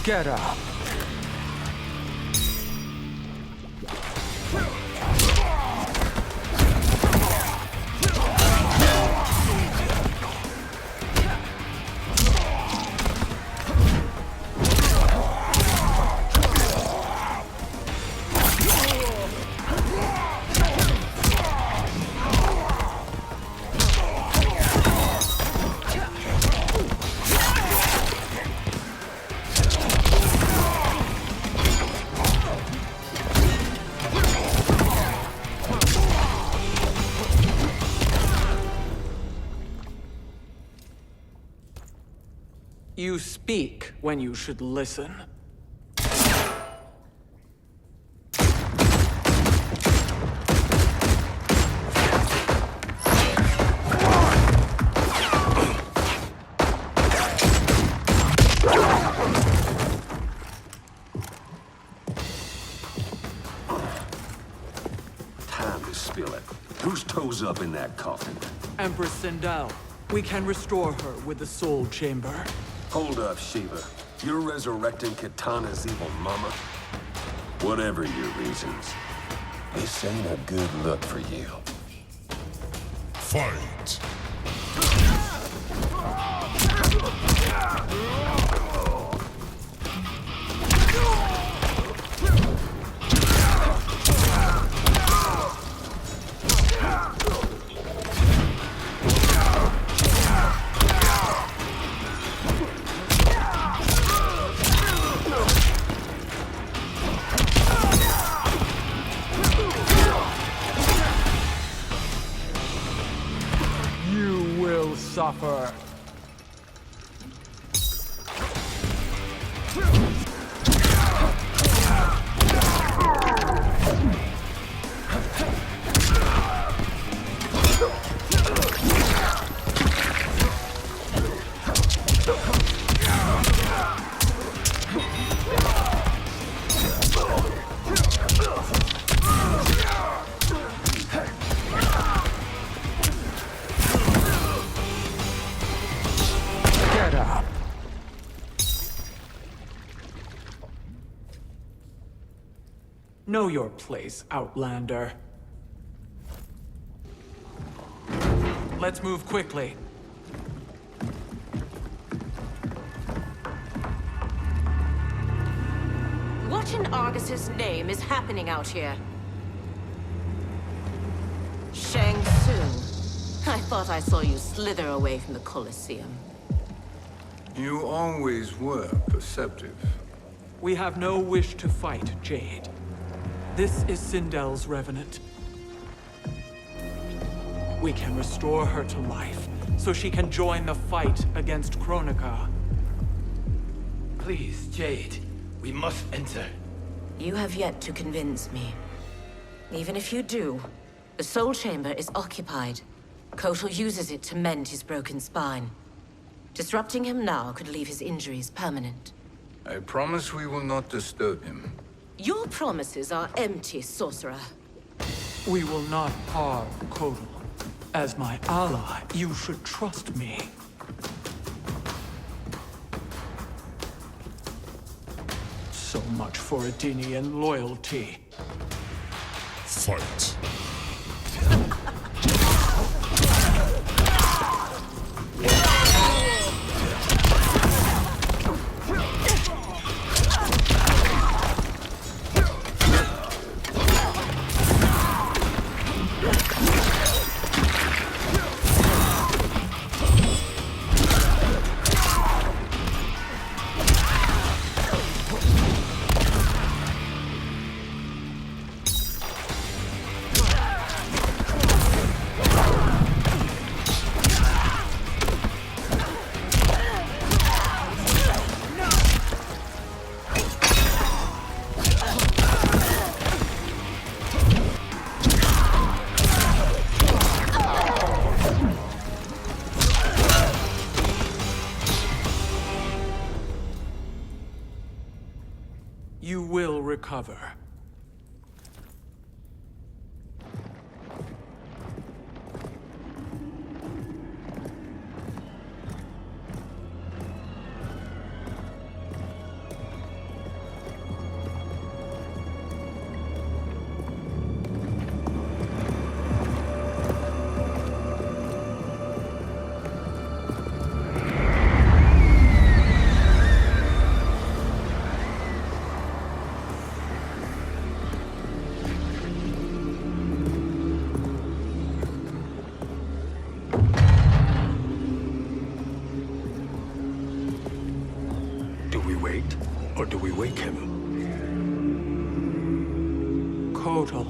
Get up. You speak when you should listen. Time to spill it. Whose toes up in that coffin? Empress Sindel. We can restore her with the Soul Chamber. Hold up, Shiva. You're resurrecting Kitana's evil mama? Whatever your reasons, this ain't a good look for you. Fight! Suffer. Know your place, Outlander. Let's move quickly. What in Argus's name is happening out here? Shang Tsung. I thought I saw you slither away from the Colosseum. You always were perceptive. We have no wish to fight, Jade. This is Sindel's Revenant. We can restore her to life, so she can join the fight against Kronika. Please, Jade. We must enter. You have yet to convince me. Even if you do, the Soul Chamber is occupied. Kotal uses it to mend his broken spine. Disrupting him now could leave his injuries permanent. I promise we will not disturb him. Your promises are empty, sorcerer. We will not harm Kotal. As my ally, you should trust me. So much for Adenian loyalty. Fight! You will recover. wait, or do we wake him? Kotal.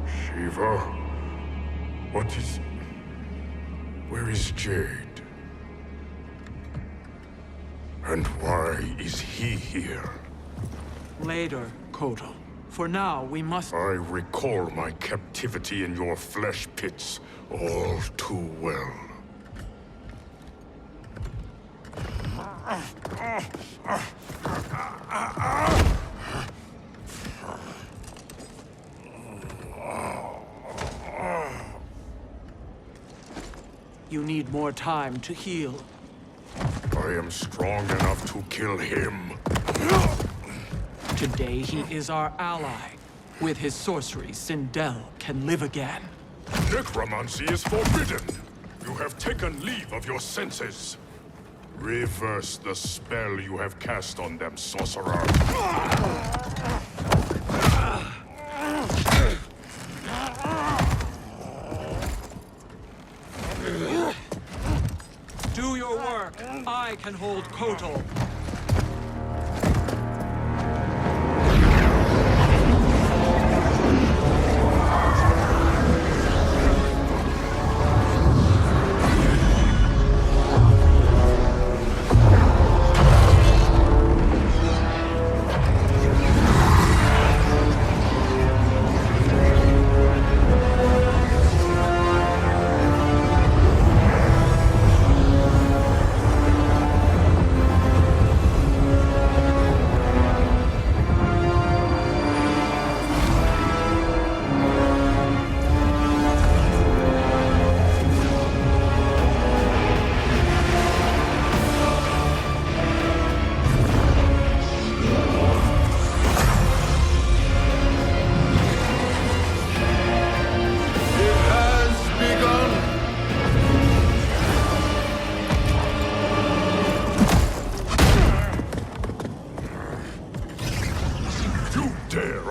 Shiva? What is... Where is Jade? And why is he here? Later, Kotal. For now, we must... I recall my captivity in your flesh pits all too well. You need more time to heal. I am strong enough to kill him. Today, he is our ally. With his sorcery, Sindel can live again. Necromancy is forbidden. You have taken leave of your senses. Reverse the spell you have cast on them, sorcerer. Do your work. I can hold Kotal.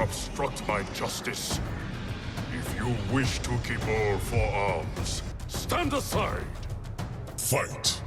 Obstruct my justice. If you wish to keep all four arms, stand aside. Fight.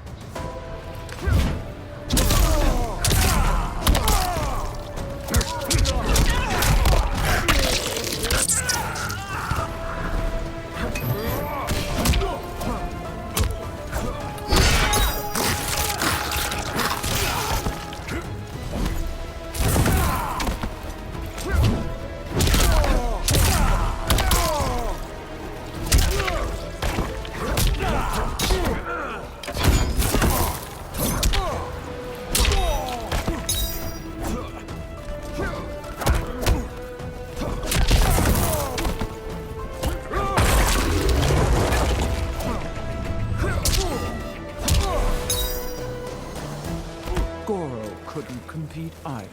Couldn't compete either.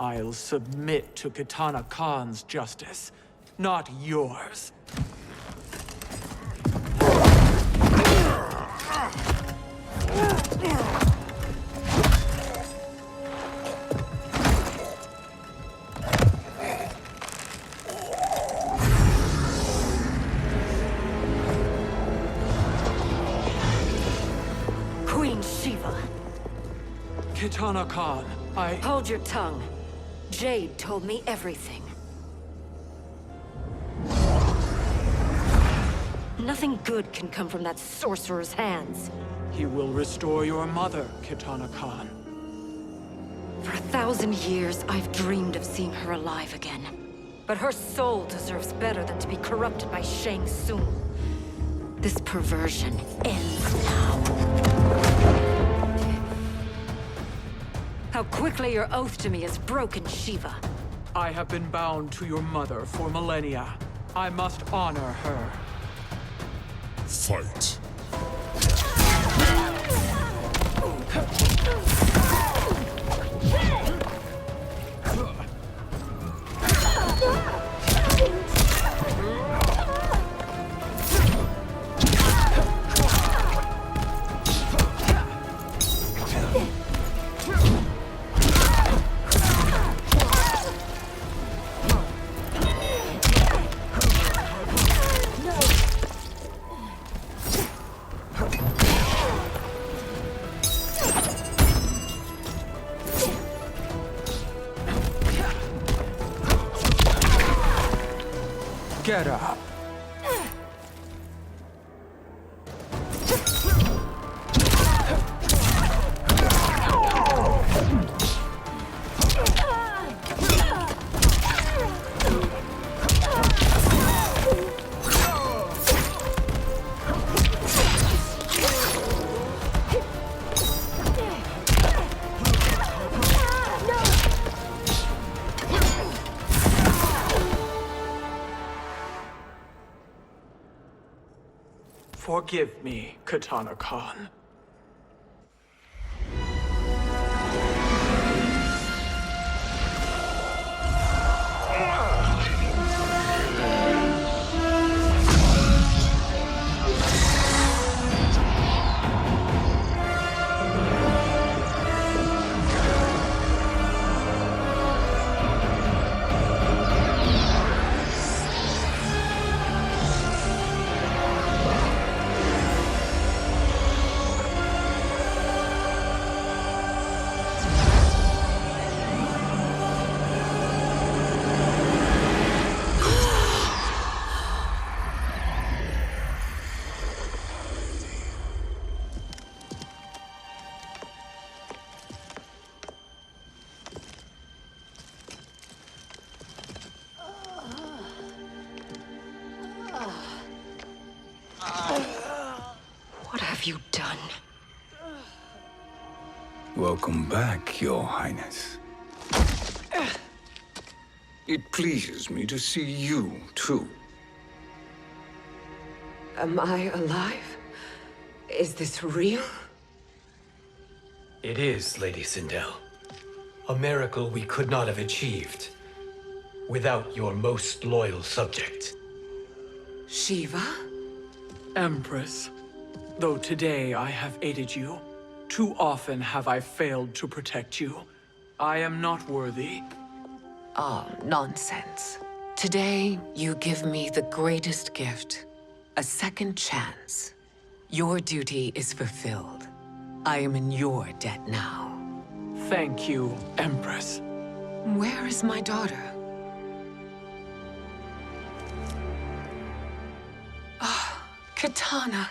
I'll submit to Kitana Khan's justice, not yours. Queen Shiva. Kitana Khan, Hold your tongue. Jade told me everything. Nothing good can come from that sorcerer's hands. he will restore your mother, Kitana Khan. For 1,000 years, I've dreamed of seeing her alive again. But her soul deserves better than to be corrupted by Shang Tsung. This perversion ends now. How quickly your oath to me is broken, Shiva. I have been bound to your mother for millennia. I must honor her. Fight. Get up. Forgive me, Katana Khan. What have you done? Welcome back, Your Highness. It pleases me to see you, too. Am I alive? Is this real? It is, Lady Sindel. A miracle we could not have achieved without your most loyal subject. Shiva? Empress, though today I have aided you, too often have I failed to protect you. I am not worthy. Oh, nonsense. Today, you give me the greatest gift. A second chance. Your duty is fulfilled. I am in your debt now. Thank you, Empress. Where is my daughter? Ah, Katana.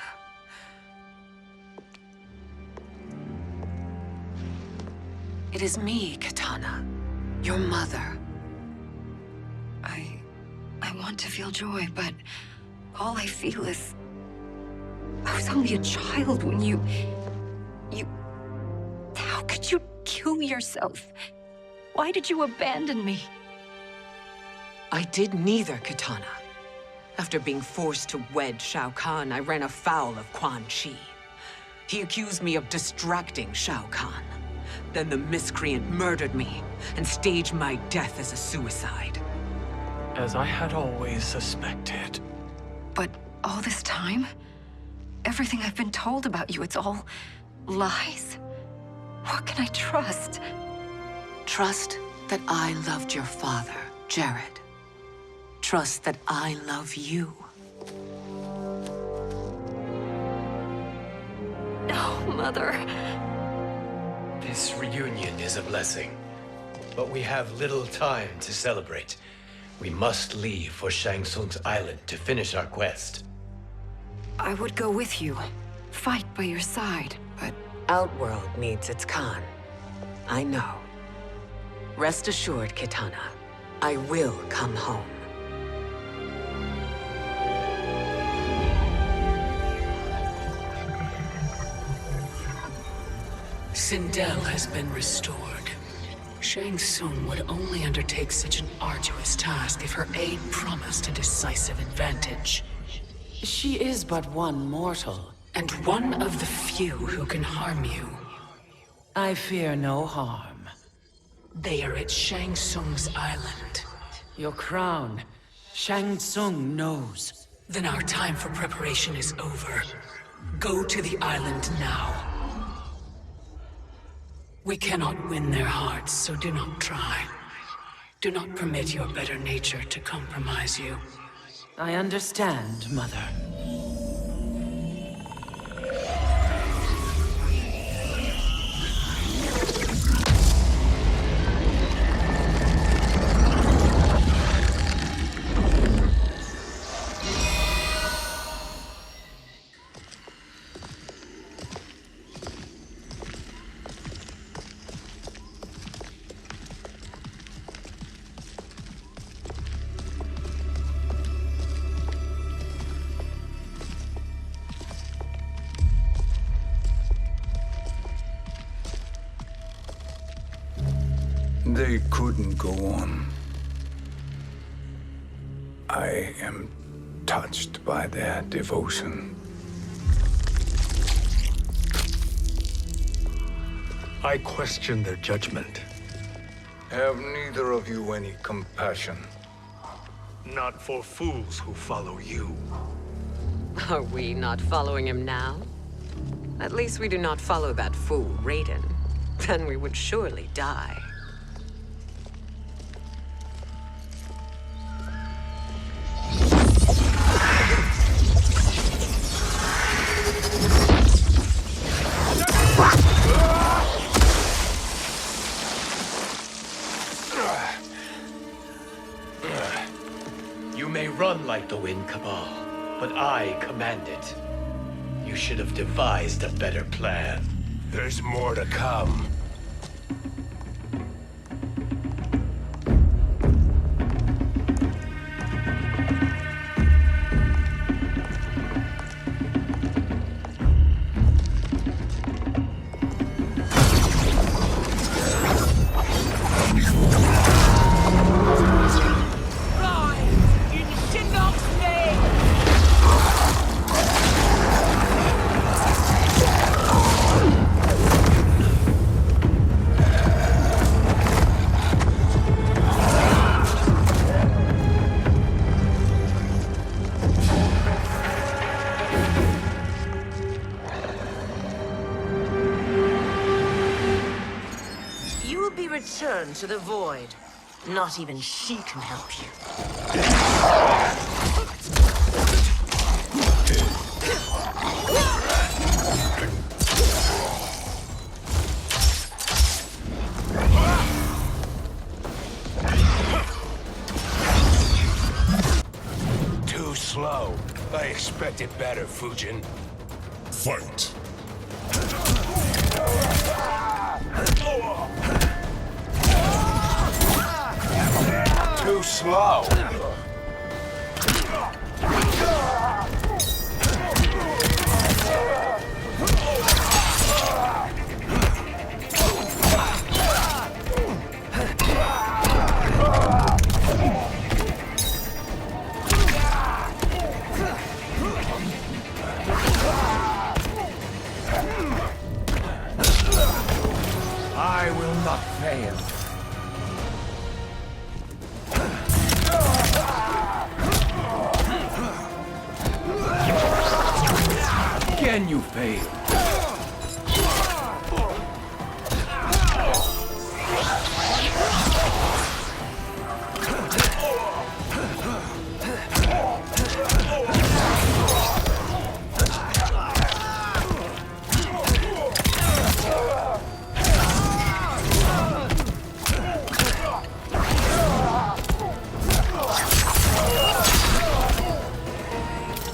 It is me, Katana. Your mother. I want to feel joy, but all I feel is... I was only a child when you... How could you kill yourself? Why did you abandon me? I did neither, Katana. After being forced to wed Shao Kahn, I ran afoul of Quan Chi. He accused me of distracting Shao Kahn. Then the miscreant murdered me and staged my death as a suicide. As I had always suspected. But all this time? Everything I've been told about you, it's all lies? What can I trust? Trust that I loved your father, Jared. Trust that I love you. No, Mother. This reunion is a blessing, but we have little time to celebrate. We must leave for Shang Tsung's island to finish our quest. I would go with you, fight by your side, but... Outworld needs its Khan. I know. Rest assured, Kitana. I will come home. Sindel has been restored. Shang Tsung would only undertake such an arduous task if her aid promised a decisive advantage. She is but one mortal. And one of the few who can harm you. I fear no harm. They are at Shang Tsung's island. Your crown. Shang Tsung knows. Then our time for preparation is over. Go to the island now. We cannot win their hearts, so do not try. Do not permit your better nature to compromise you. I understand, Mother. They couldn't go on. I am touched by their devotion. I question their judgment. Have neither of you any compassion? Not for fools who follow you. Are we not following him now? At least we do not follow that fool, Raiden. Then we would surely die. You may run like the wind, Cabal, but I command it. You should have devised a better plan. There's more to come. Return to the void. Not even she can help you. Too slow. I expected better, Fujin. Fight. Too slow. I will not fail. Can you fail?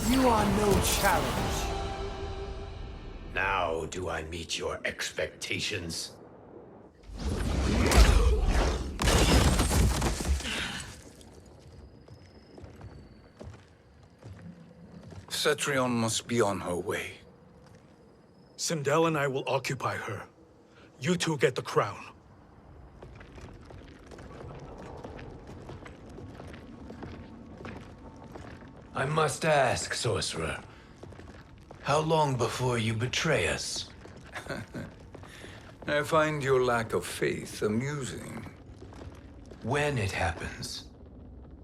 You are no challenge. Now do I meet your expectations? Cetrion must be on her way. Sindel and I will occupy her. You two get the crown. I must ask, sorcerer. How long before you betray us? I find your lack of faith amusing. When it happens,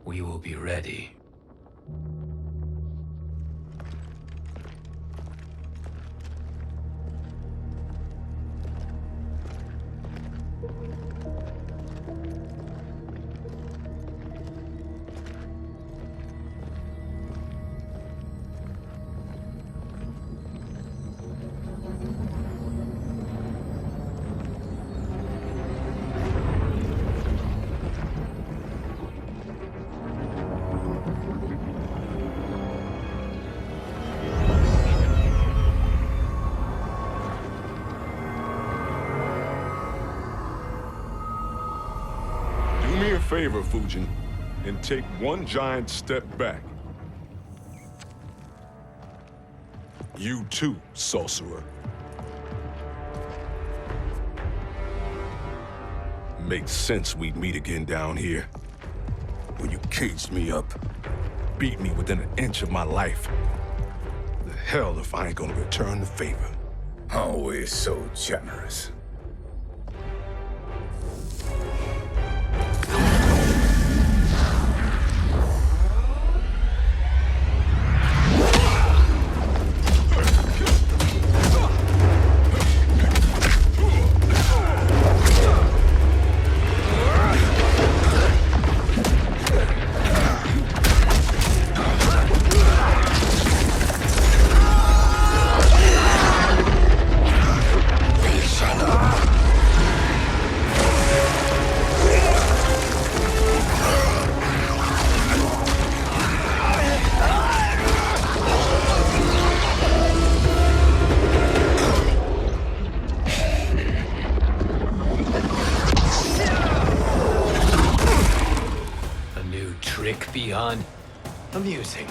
we will be ready. Do me a favor, Fujin, and take one giant step back. You too, sorcerer. Makes sense we'd meet again down here. When you caged me up, beat me within an inch of my life. The hell if I ain't gonna return the favor. Always so generous. Beyond amusing,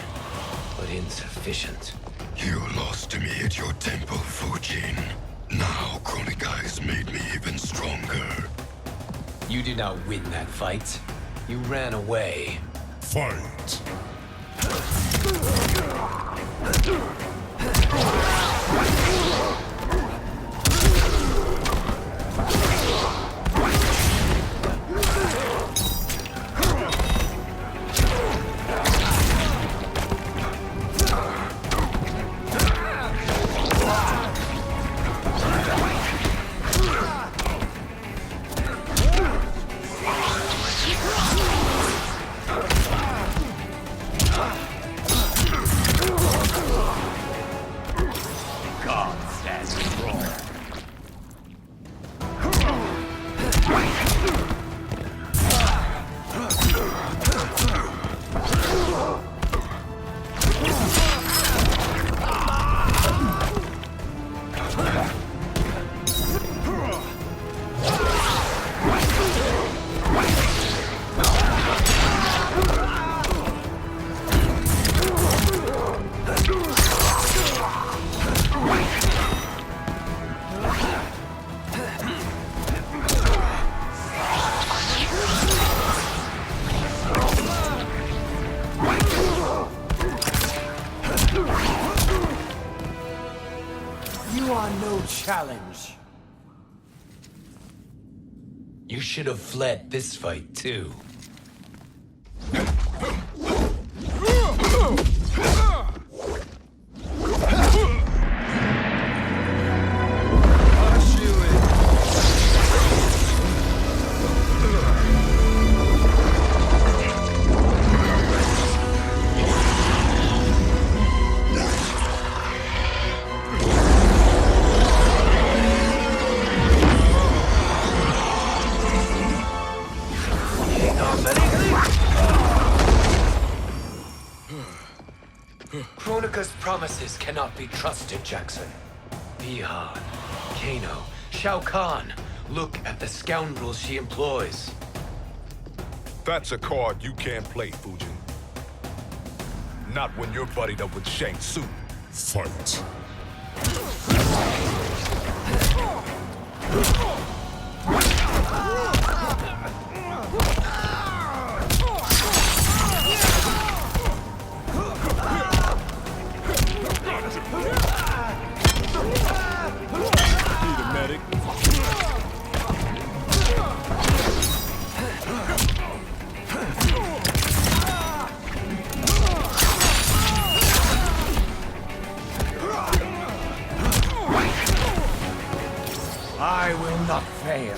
but insufficient. You lost to me at your temple, Fujin. Now Chronic Eyes made me even stronger. You did not win that fight. You ran away. Fight! You are no challenge. You should have fled this fight, too. Kronika's promises cannot be trusted, Jackson. Bihan, Kano, Shao Kahn. Look at the scoundrels she employs. That's a card you can't play, Fujin. Not when you're buddied up with Shang Tsung. Fight. Need a medic. I will not fail.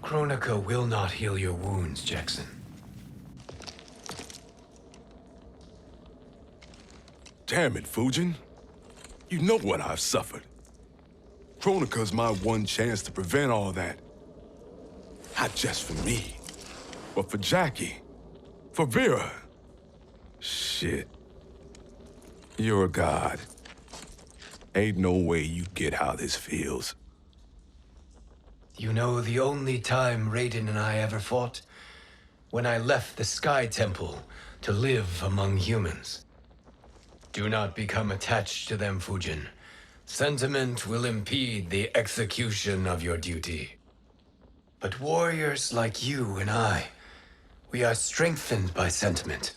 Kronika will not heal your wounds, Jackson. Damn it, Fujin. You know what I've suffered. Kronika's my one chance to prevent all that. Not just for me, but for Jackie, for Vera. Shit. You're a god. Ain't no way you get how this feels. You know the only time Raiden and I ever fought? When I left the Sky Temple to live among humans. Do not become attached to them, Fujin. Sentiment will impede the execution of your duty. But warriors like you and I, we are strengthened by sentiment.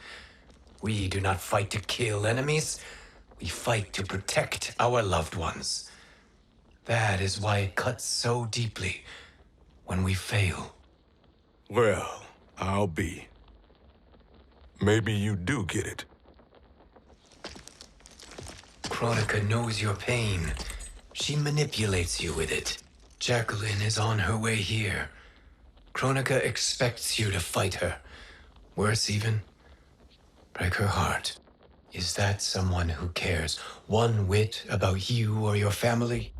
We do not fight to kill enemies. We fight to protect our loved ones. That is why it cuts so deeply when we fail. Well, I'll be. Maybe you do get it. Kronika knows your pain. She manipulates you with it. Jacqueline is on her way here. Kronika expects you to fight her. Worse even, break her heart. Is that someone who cares one whit about you or your family?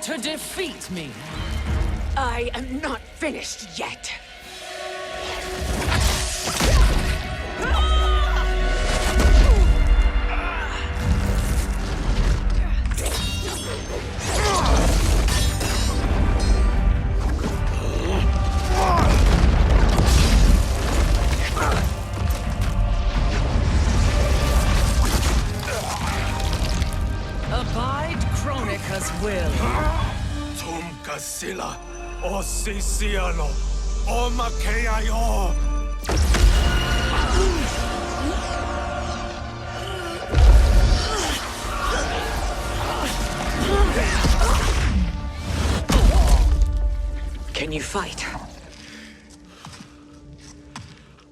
To defeat me. I am not finished yet. Abide Kronika's will. Sila, o Sisiano, o Makeayo. Can you fight?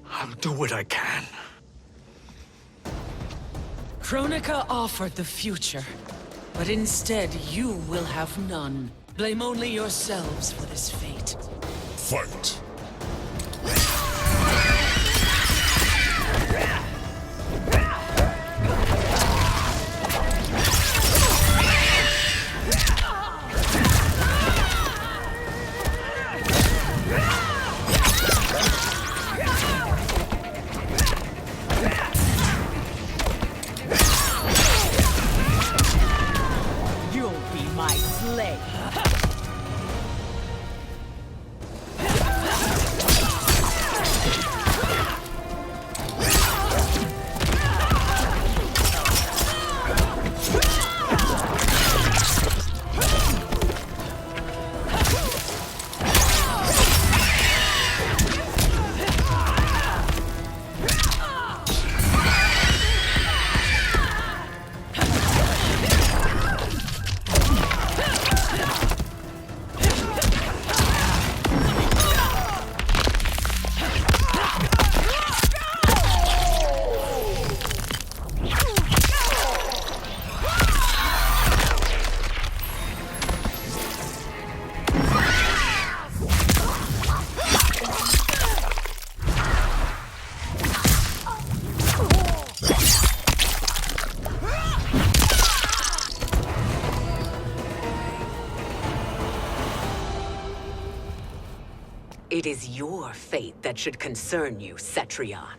I'll do what I can. Kronika offered the future, but instead you will have none. Blame only yourselves for this fate. Fight! You'll be my slave. It is your fate that should concern you, Cetrion.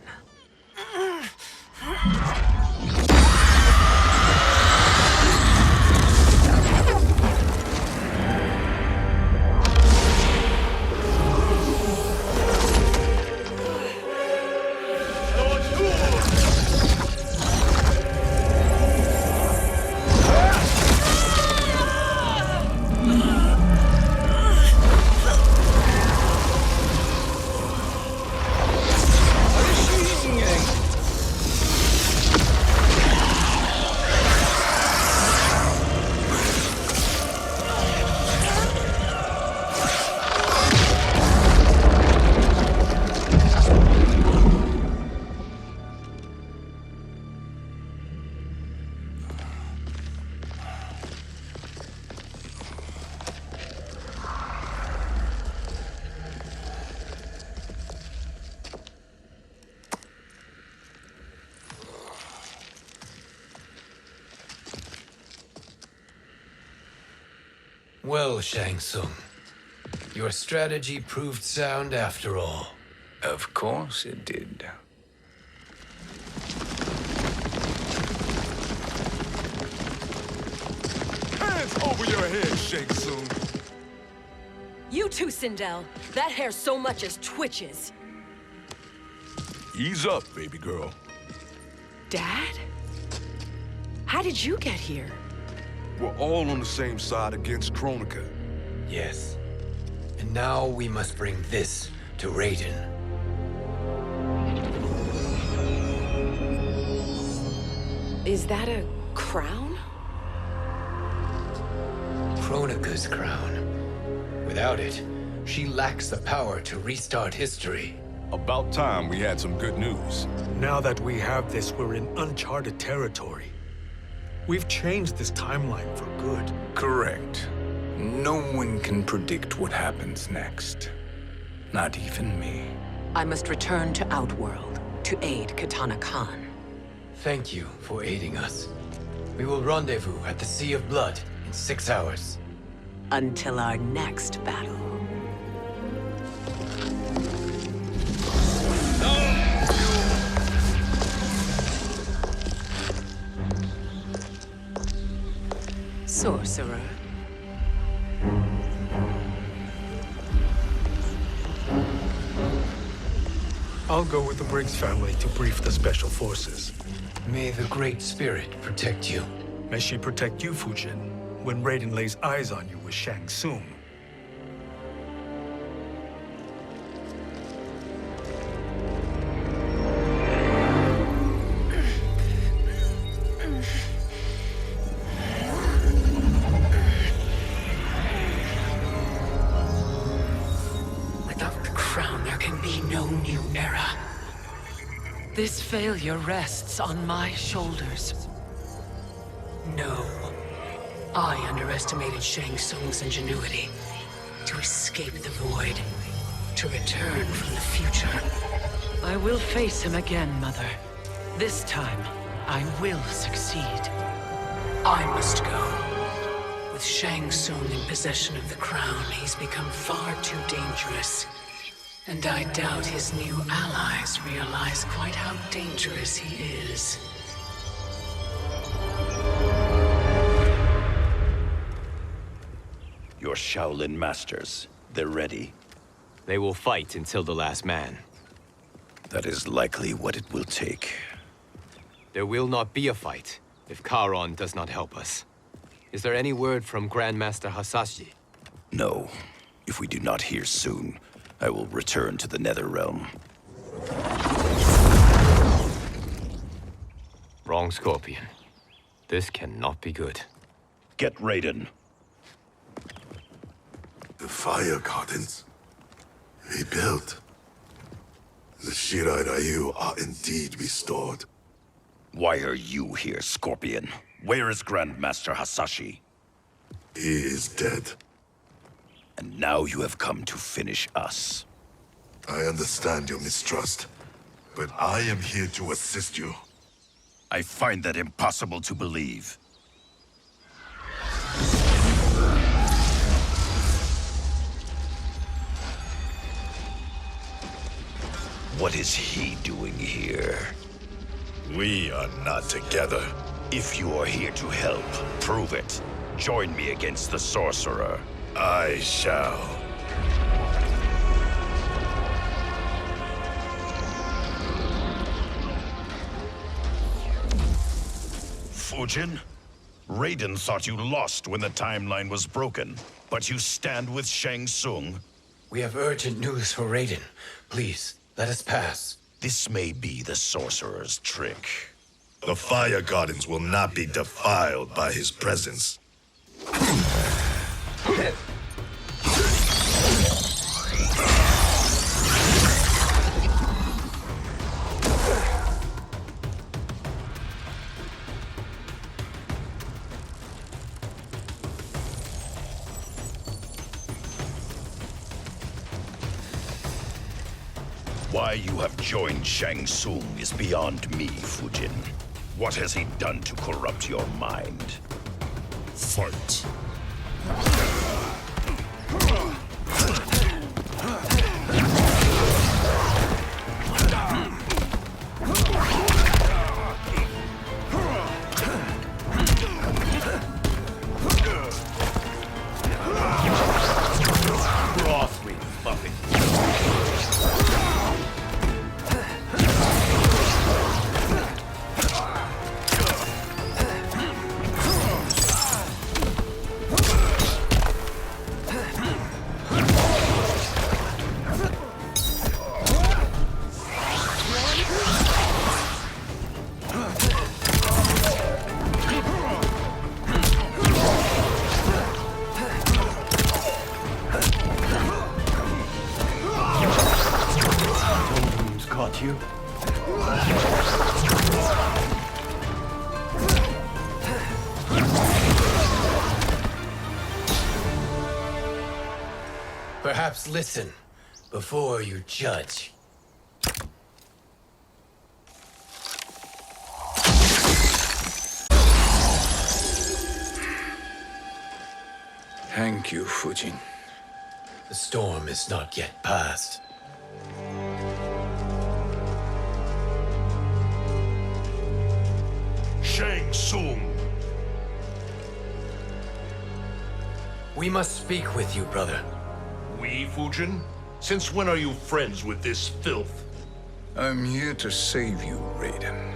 Well, Shang Tsung, your strategy proved sound after all. Of course it did. Hands over your head, Shang Tsung. You too, Sindel. That hair so much as twitches. Ease up, baby girl. Dad? How did you get here? We're all on the same side against Kronika. Yes. And now we must bring this to Raiden. Is that a crown? Kronika's crown. Without it, she lacks the power to restart history. About time we had some good news. Now that we have this, we're in uncharted territory. We've changed this timeline for good. Correct. No one can predict what happens next. Not even me. I must return to Outworld to aid Kitana Khan. Thank you for aiding us. We will rendezvous at the Sea of Blood in 6 hours. Until our next battle. Sorcerer. I'll go with the Briggs family to brief the Special Forces. May the Great Spirit protect you. May she protect you, Fujin, when Raiden lays eyes on you with Shang Tsung. This failure rests on my shoulders. No. I underestimated Shang Tsung's ingenuity. To escape the void. To return from the future. I will face him again, Mother. This time, I will succeed. I must go. With Shang Tsung in possession of the crown, he's become far too dangerous. And I doubt his new allies realize quite how dangerous he is. Your Shaolin masters, they're ready. They will fight until the last man. That is likely what it will take. There will not be a fight if Charon does not help us. Is there any word from Grandmaster Hasashi? No. If we do not hear soon, I will return to the Netherrealm. Wrong, Scorpion. This cannot be good. Get Raiden. The fire gardens. Rebuilt. The Shirai Ryu are indeed restored. Why are you here, Scorpion? Where is Grandmaster Hasashi? He is dead. And now you have come to finish us. I understand your mistrust, but I am here to assist you. I find that impossible to believe. What is he doing here? We are not together. If you are here to help, prove it. Join me against the sorcerer. I shall. Fujin? Raiden thought you lost when the timeline was broken, but you stand with Shang Tsung. We have urgent news for Raiden. Please, let us pass. This may be the sorcerer's trick. The Fire Gardens will not be defiled by his presence. Why you have joined Shang Tsung is beyond me, Fujin. What has he done to corrupt your mind? Fight. Perhaps listen before you judge. Thank you, Fujin. The storm is not yet past. Shang Tsung! We must speak with you, brother. We, Fujin? Since when are you friends with this filth? I'm here to save you, Raiden.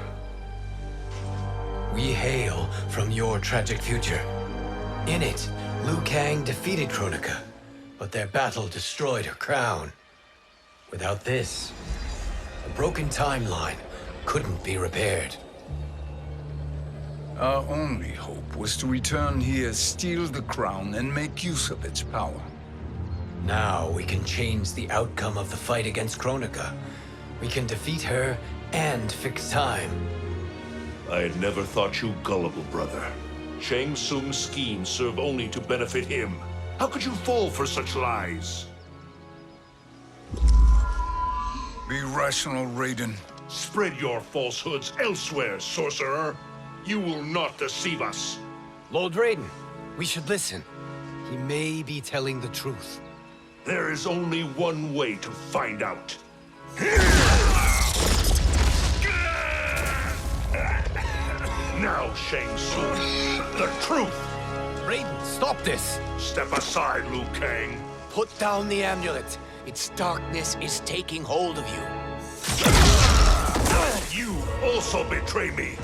We hail from your tragic future. In it, Liu Kang defeated Kronika, but their battle destroyed her crown. Without this, a broken timeline couldn't be repaired. Our only hope was to return here, steal the crown, and make use of its power. Now we can change the outcome of the fight against Kronika. We can defeat her and fix time. I had never thought you gullible, brother. Shang Tsung's schemes serve only to benefit him. How could you fall for such lies? Be rational, Raiden. Spread your falsehoods elsewhere, sorcerer. You will not deceive us. Lord Raiden, we should listen. He may be telling the truth. There is only one way to find out. Now, Shang Tsung, the truth! Raiden, stop this! Step aside, Liu Kang. Put down the amulet. Its darkness is taking hold of you. You also betray me.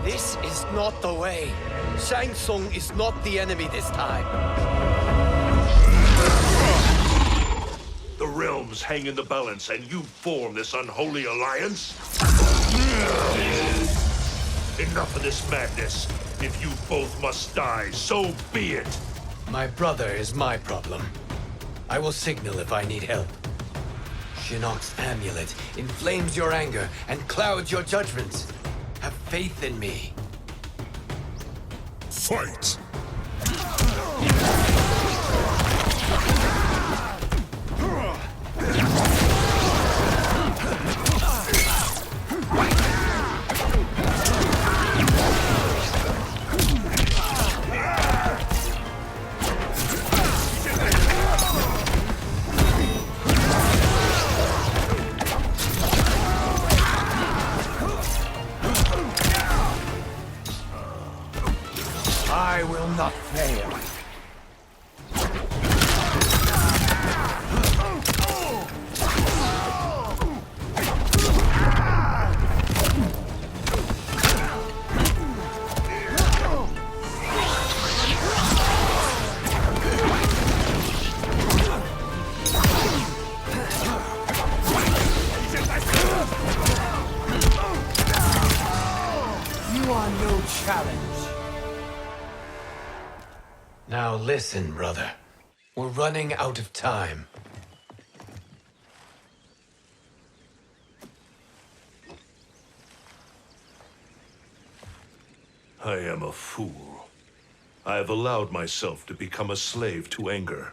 This is not the way. Shang Tsung is not the enemy this time. The realms hang in the balance, and you form this unholy alliance? Enough of this madness. If you both must die, so be it. My brother is my problem. I will signal if I need help. Shinnok's amulet inflames your anger and clouds your judgments. Have faith in me. Fight! challenge. Now listen, brother. We're running out of time. I am a fool. I have allowed myself to become a slave to anger.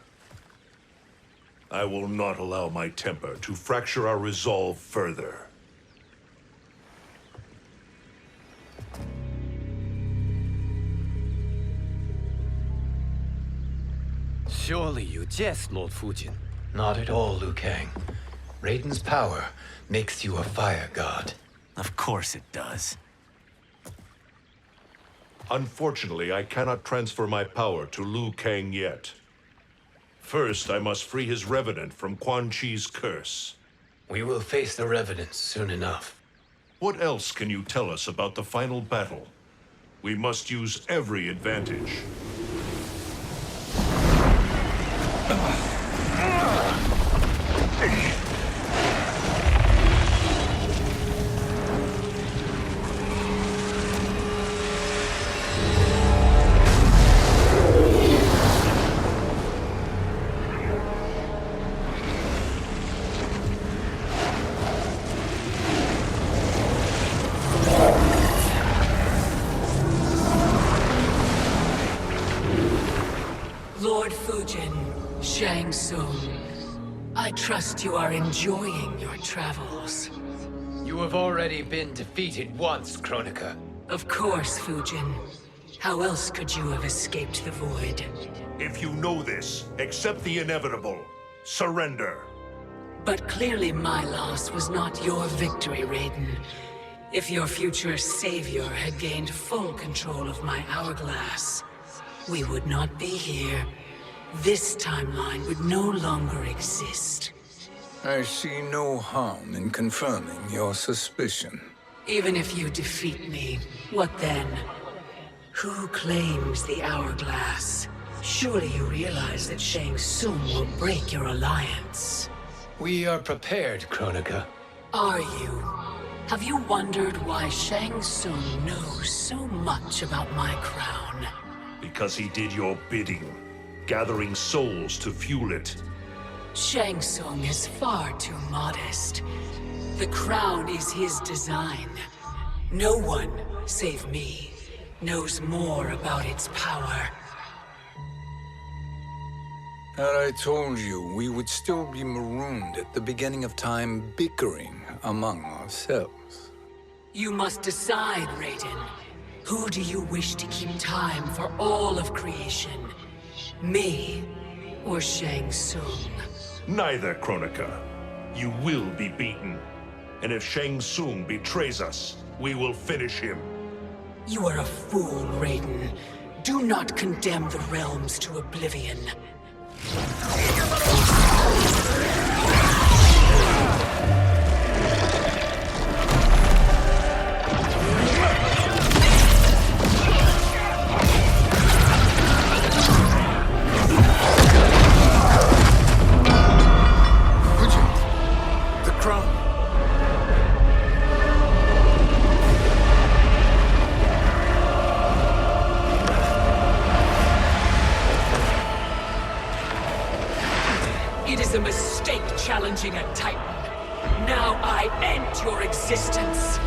I will not allow my temper to fracture our resolve further. Surely you jest, Lord Fujin. Not at all, Liu Kang. Raiden's power makes you a fire god. Of course it does. Unfortunately, I cannot transfer my power to Liu Kang yet. First, I must free his revenant from Quan Chi's curse. We will face the revenants soon enough. What else can you tell us about the final battle? We must use every advantage. Lord Fujin, Shang Tsung, I trust you are enjoying your travels. You have already been defeated once, Kronika. Of course, Fujin. How else could you have escaped the void? If you know this, accept the inevitable. Surrender. But clearly my loss was not your victory, Raiden. If your future savior had gained full control of my hourglass, we would not be here. This timeline would no longer exist. I see no harm in confirming your suspicion. Even if you defeat me, what then? Who claims the hourglass? Surely you realize that Shang Tsung will break your alliance. We are prepared, Kronika. Are you? Have you wondered why Shang Tsung knows so much about my crown? Because he did your bidding, gathering souls to fuel it. Shang Tsung is far too modest. The crown is his design. No one, save me, knows more about its power. Had I told you, we would still be marooned at the beginning of time, bickering among ourselves. You must decide, Raiden. Who do you wish to keep time for all of creation? Me or Shang Tsung? Neither, Kronika. You will be beaten. And if Shang Tsung betrays us, we will finish him. You are a fool, Raiden. Do not condemn the realms to oblivion. It is a mistake challenging a Titan. Now I end your existence.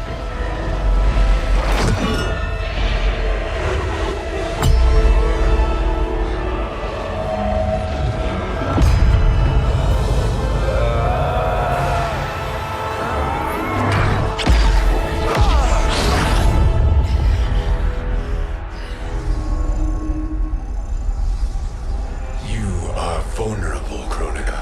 You are vulnerable, Kronika.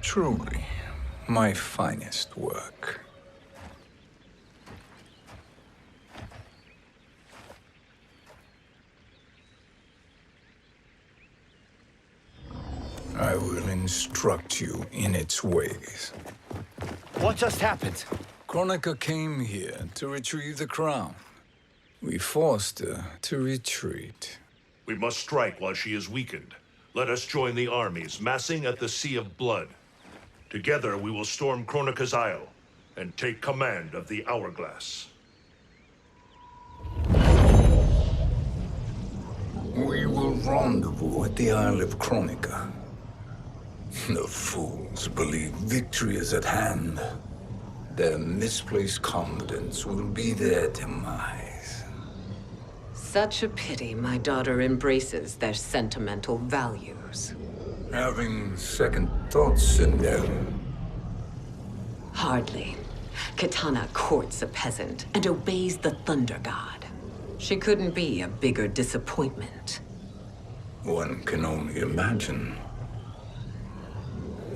Truly, my finest work. I will instruct you in its ways. What just happened? Kronika came here to retrieve the crown. We forced her to retreat. We must strike while she is weakened. Let us join the armies, massing at the Sea of Blood. Together we will storm Kronika's Isle and take command of the Hourglass. We will rendezvous at the Isle of Kronika. The fools believe victory is at hand. Their misplaced confidence will be their demise. Such a pity my daughter embraces their sentimental values. Having second thoughts in them. Hardly. Kitana courts a peasant and obeys the Thunder God. She couldn't be a bigger disappointment. One can only imagine.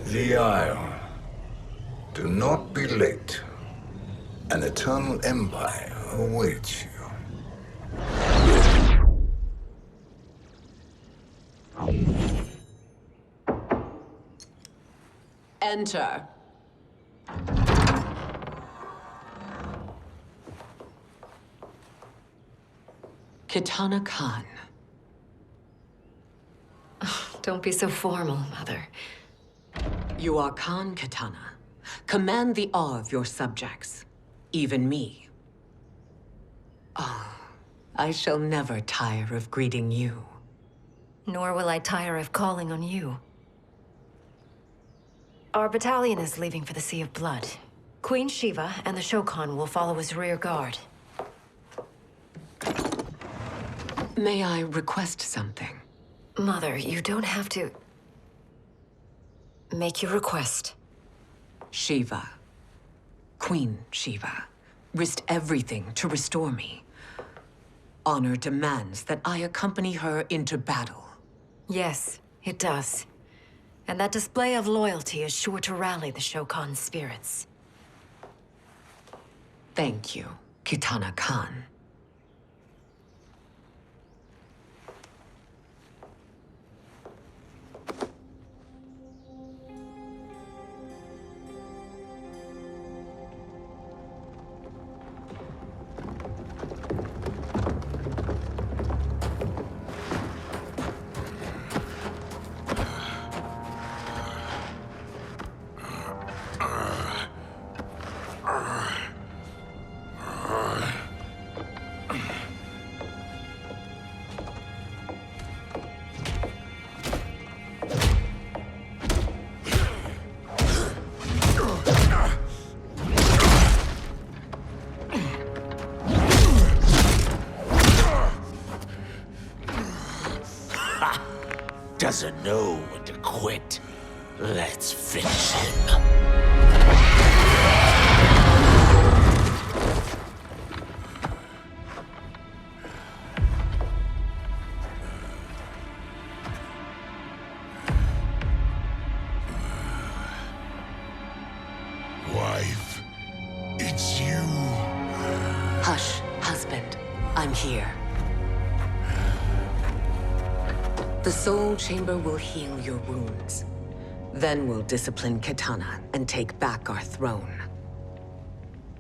The Isle. Do not be late. An eternal empire awaits you. Enter. Kitana Khan. Don't be so formal, Mother. You are Khan Kitana. Command the awe of your subjects, even me. Oh, I shall never tire of greeting you. Nor will I tire of calling on you. Our battalion is leaving for the Sea of Blood. Queen Shiva and the Shokan will follow as rear guard. May I request something? Mother, you don't have to... Make your request. Shiva, Queen Shiva, risked everything to restore me. Honor demands that I accompany her into battle. Yes, it does. And that display of loyalty is sure to rally the Shokan's spirits. Thank you, Kitana Khan. Doesn't know when to quit. Let's finish him. Wife, it's you. Hush, husband. I'm here. The Soul Chamber will heal your wounds. Then we'll discipline Kitana and take back our throne.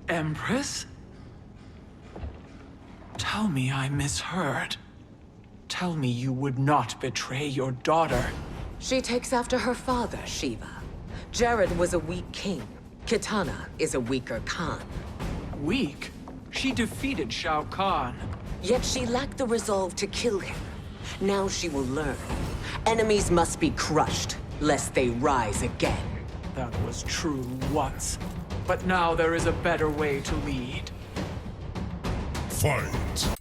Empress? Tell me I misheard. Tell me you would not betray your daughter. She takes after her father, Shiva. Jared was a weak king. Kitana is a weaker Khan. Weak? She defeated Shao Kahn. Yet she lacked the resolve to kill him. Now she will learn. Enemies must be crushed, lest they rise again. That was true once. But now there is a better way to lead. Fight!